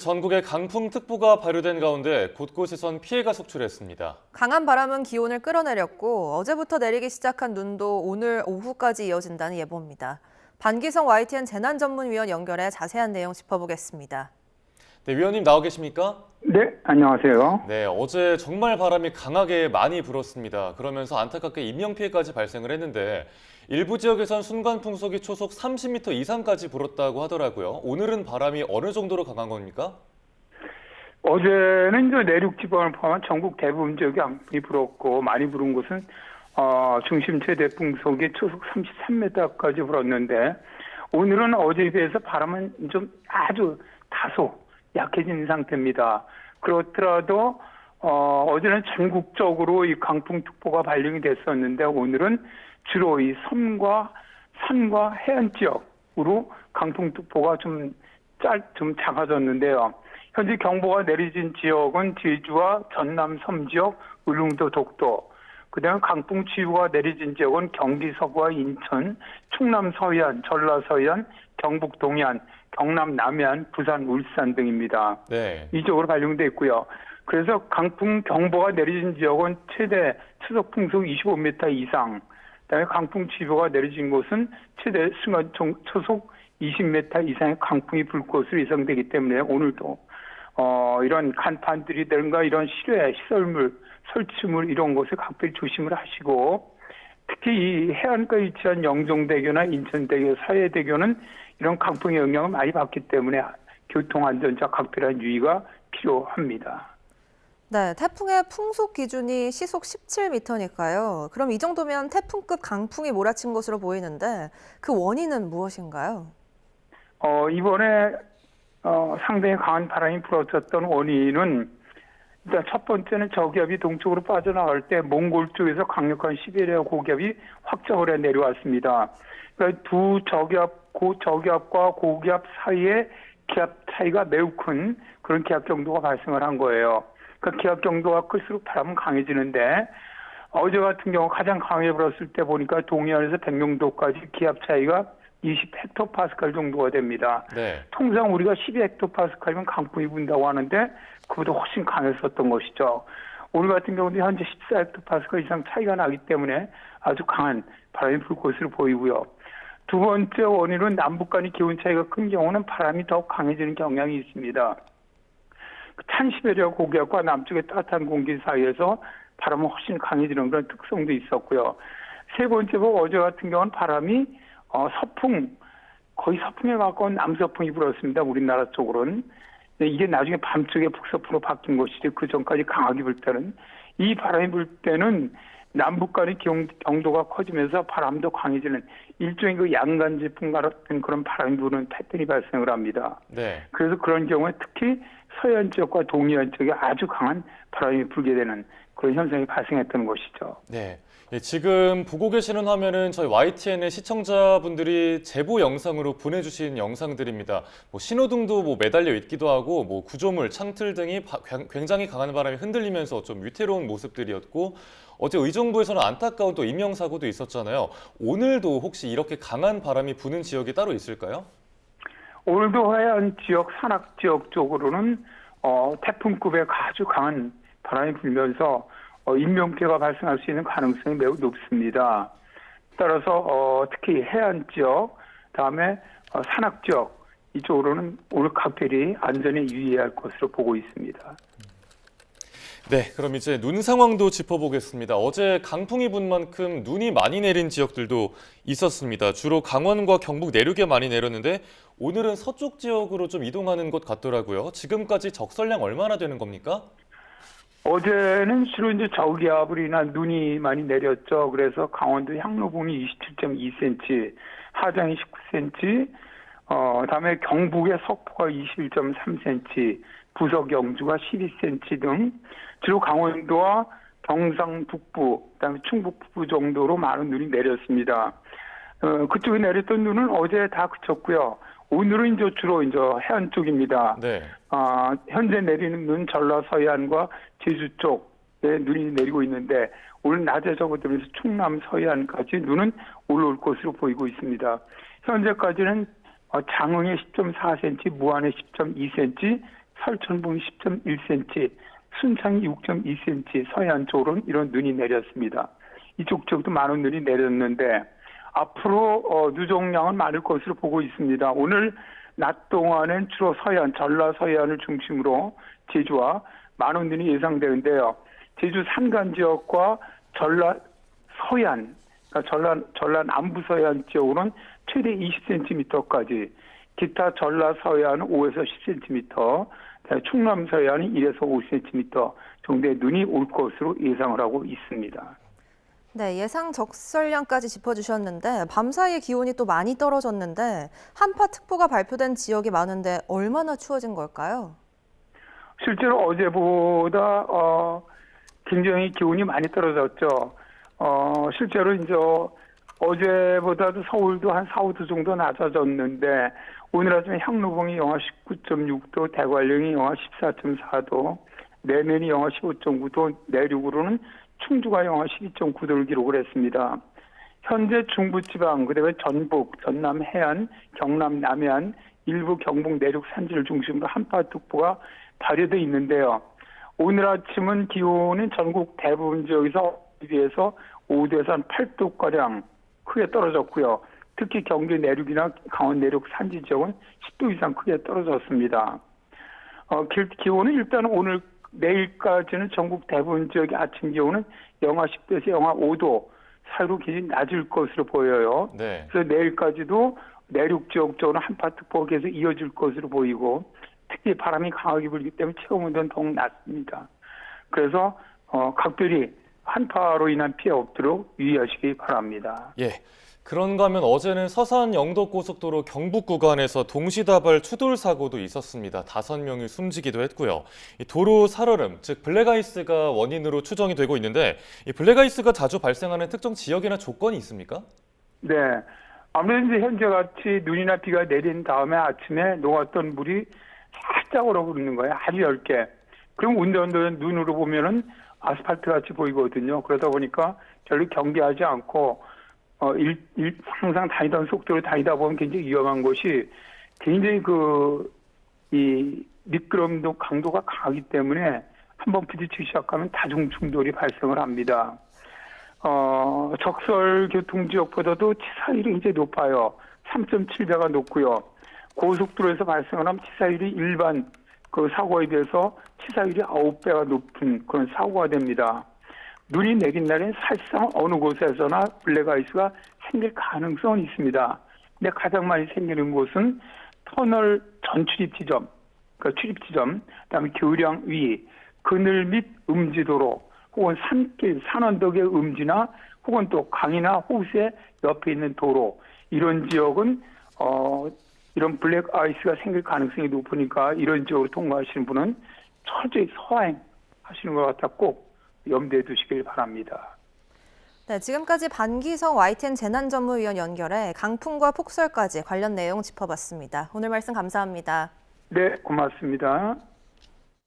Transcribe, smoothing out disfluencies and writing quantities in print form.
전국에 강풍특보가 발효된 가운데 곳곳에선 피해가 속출했습니다. 강한 바람은 기온을 끌어내렸고 어제부터 내리기 시작한 눈도 오늘 오후까지 이어진다는 예보입니다. 반기성 YTN 재난전문위원 연결해 자세한 내용 짚어보겠습니다. 네, 위원님 나와 계십니까? 네, 안녕하세요. 네, 어제 정말 바람이 강하게 많이 불었습니다. 그러면서 안타깝게 인명피해까지 발생을 했는데 일부 지역에선 순간 풍속이 초속 30m 이상까지 불었다고 하더라고요. 오늘은 바람이 어느 정도로 강한 겁니까? 어제는 이제 내륙 지방을 포함한 전국 대부분 지역이 강풍이 불었고 많이 부른 곳은 중심 최대 풍속이 초속 33m까지 불었는데 오늘은 어제에 비해서 바람은 좀 아주 다소 약해진 상태입니다. 그렇더라도 어제는 전국적으로 이 강풍특보가 발령이 됐었는데 오늘은 주로 이 섬과 산과 해안 지역으로 강풍특보가 좀 작아졌는데요. 현재 경보가 내려진 지역은 제주와 전남 섬지역, 울릉도, 독도, 그다음에 강풍주의보가 내려진 지역은 경기 서부와 인천, 충남 서해안, 전라 서해안, 경북 동해안, 경남 남해안, 부산, 울산 등입니다. 네. 이쪽으로 발령돼 있고요. 그래서 강풍 경보가 내려진 지역은 최대 추석 풍속 25m 이상, 그다음에 강풍주의보가 내려진 곳은 최대 순간 초속 20m 이상의 강풍이 불 것으로 예상되기 때문에 오늘도 이런 간판들이든가 이런 실외, 시설물, 설치물 이런 곳에 각별히 조심을 하시고 특히 이 해안가에 위치한 영종대교나 인천대교, 서해대교는 이런 강풍의 영향을 많이 받기 때문에 교통안전자 각별한 유의가 필요합니다. 네, 태풍의 풍속 기준이 시속 17m니까요. 그럼 이 정도면 태풍급 강풍이 몰아친 것으로 보이는데 그 원인은 무엇인가요? 이번에 상당히 강한 바람이 불었었던 원인은 일단 첫 번째는 저기압이 동쪽으로 빠져나갈 때 몽골 쪽에서 강력한 시베리아 고기압이 확정을 해 내려왔습니다. 그러니까 두 저기압, 고저기압과 고기압 사이에 기압 차이가 매우 큰 그런 기압 경도가 발생을 한 거예요. 그 기압 경도가 클수록 바람은 강해지는데 어제 같은 경우 가장 강하게 불었을 때 보니까 동해안에서 백령도까지 기압 차이가 20헥토파스칼 정도가 됩니다. 네. 통상 우리가 12헥토파스칼이면 강풍이 분다고 하는데 그보다 훨씬 강했었던 것이죠. 오늘 같은 경우도 현재 14헥토파스칼 이상 차이가 나기 때문에 아주 강한 바람이 불 것으로 보이고요. 두 번째 원인은 남북 간의 기온 차이가 큰 경우는 바람이 더 강해지는 경향이 있습니다. 찬 시베리아 고기압과 남쪽의 따뜻한 공기 사이에서 바람은 훨씬 강해지는 그런 특성도 있었고요. 세 번째로 어제 같은 경우는 바람이 서풍, 거의 서풍에 가까운 남서풍이 불었습니다. 우리나라 쪽으로는. 이게 나중에 밤쪽에 북서풍으로 바뀐 것이지 그 전까지 강하게 불 때는 이 바람이 불 때는 남북 간의 경도가 커지면서 바람도 강해지는 일종의 그 양간지풍 같은 그런 바람이 부는 패턴이 발생을 합니다. 네. 그래서 그런 경우에 특히 서해안 지역과 동해안 지역에 아주 강한 바람이 불게 되는 그런 현상이 발생했던 것이죠. 네. 예, 지금 보고 계시는 화면은 저희 YTN의 시청자분들이 제보 영상으로 보내주신 영상들입니다. 신호등도 매달려 있기도 하고 구조물, 창틀 등이 굉장히 강한 바람에 흔들리면서 좀 위태로운 모습들이었고 어제 의정부에서는 안타까운 또 인명사고도 있었잖아요. 오늘도 혹시 이렇게 강한 바람이 부는 지역이 따로 있을까요? 오늘도 해안 지역, 산악 지역 쪽으로는 태풍급의 아주 강한 바람이 불면서 인명피해가 발생할 수 있는 가능성이 매우 높습니다. 따라서 특히 해안 지역, 다음에 산악 지역 이쪽으로는 오늘 각별히 안전에 유의해야 할 것으로 보고 있습니다. 네, 그럼 이제 눈 상황도 짚어보겠습니다. 어제 강풍이 분 만큼 눈이 많이 내린 지역들도 있었습니다. 주로 강원과 경북 내륙에 많이 내렸는데 오늘은 서쪽 지역으로 좀 이동하는 것 같더라고요. 지금까지 적설량 얼마나 되는 겁니까? 어제는 주로 이제 저기압으로 인한 눈이 많이 내렸죠. 그래서 강원도 향로봉이 27.2cm, 하장이 19cm, 다음에 경북의 석포가 21.3cm, 부석 영주가 12cm 등 주로 강원도와 경상 북부, 그다음에 충북 북부 정도로 많은 눈이 내렸습니다. 그쪽에 내렸던 눈은 어제 다 그쳤고요. 오늘은 이제 주로 해안 쪽입니다. 네. 현재 내리는 눈 전라 서해안과 제주 쪽에 눈이 내리고 있는데 오늘 낮에 접어들면서 충남 서해안까지 눈은 올라올 것으로 보이고 있습니다. 현재까지는 장흥에 10.4cm, 무안에 10.2cm, 설천봉이 10.1cm, 순창이 6.2cm, 서해안 쪽으로는 이런 눈이 내렸습니다. 이쪽 지역도 많은 눈이 내렸는데 앞으로 누종량은 많을 것으로 보고 있습니다. 오늘 낮 동안은 주로 서해안, 전라 서해안을 중심으로 제주와 많은 눈이 예상되는데요. 제주 산간 지역과 전라 서해안, 그러니까 전라 남부 서해안 지역으로는 최대 20cm까지, 기타 전라 서해안은 5에서 10cm, 충남 서해안은 1에서 5cm 정도의 눈이 올 것으로 예상을 하고 있습니다. 네, 예상 적설량까지 짚어주셨는데 밤 사이에 기온이 또 많이 떨어졌는데 한파특보가 발표된 지역이 많은데 얼마나 추워진 걸까요? 실제로 어제보다 굉장히 기온이 많이 떨어졌죠. 실제로 이제 어제보다도 서울도 한 4, 5도 정도 낮아졌는데 오늘 아침에 향로봉이 영하 19.6도, 대관령이 영하 14.4도, 내면이 영하 15.9도, 내륙으로는 충주가 영하 12.9도를 기록을 했습니다. 현재 중부지방, 그다음에 전북, 전남 해안, 경남 남해안, 일부 경북 내륙 산지를 중심으로 한파특보가 발효되어 있는데요. 오늘 아침은 기온은 전국 대부분 지역에서 비해서 5도에서 한 8도가량 크게 떨어졌고요. 특히 경기 내륙이나 강원 내륙 산지 지역은 10도 이상 크게 떨어졌습니다. 기온은 일단 오늘 내일까지는 전국 대부분 지역의 아침 기온은 영하 10도에서 영하 5도 사이로 굉장히 낮을 것으로 보여요. 네. 그래서 내일까지도 내륙 지역 쪽으로 한파특보가 계속 이어질 것으로 보이고 특히 바람이 강하게 불기 때문에 체감 온도는 더욱 낮습니다. 그래서 각별히 한파로 인한 피해 없도록 유의하시기 바랍니다. 예. 그런가 하면 어제는 서산 영덕고속도로 경북 구간에서 동시다발 추돌 사고도 있었습니다. 5명이 숨지기도 했고요. 이 도로 살얼음, 즉 블랙아이스가 원인으로 추정이 되고 있는데 이 블랙아이스가 자주 발생하는 특정 지역이나 조건이 있습니까? 네. 아무래도 이제 현재같이 눈이나 비가 내린 다음에 아침에 녹았던 물이 살짝 얼어붙는 거예요. 아주 얇게. 그럼 운전도는 눈으로 보면은 아스팔트 같이 보이거든요. 그러다 보니까 별로 경계하지 않고 항상 다니던 속도로 다니다 보면 굉장히 위험한 것이 굉장히 이 미끄럼도 강도가 강하기 때문에 한번 부딪히기 시작하면 다중 충돌이 발생을 합니다. 적설 교통지역보다도 치사율이 이제 높아요. 3.7배가 높고요. 고속도로에서 발생하는 치사율이 일반 사고에 비해서 치사율이 9배가 높은 그런 사고가 됩니다. 눈이 내린 날엔 사실상 어느 곳에서나 블랙아이스가 생길 가능성은 있습니다. 근데 가장 많이 생기는 곳은 터널 전출입 지점, 그러니까 출입 지점, 그다음에 교량 위, 그늘 및 음지도로, 혹은 산길, 산언덕의 음지나 혹은 또 강이나 호수의 옆에 있는 도로, 이런 지역은 이런 블랙아이스가 생길 가능성이 높으니까 이런 지역으로 통과하시는 분은 철저히 서행하시는 것 같아 꼭 염두에 두시길 바랍니다. 네, 지금까지 반기성 YTN 재난전문위원 연결해 강풍과 폭설까지 관련 내용 짚어봤습니다. 오늘 말씀 감사합니다. 네, 고맙습니다.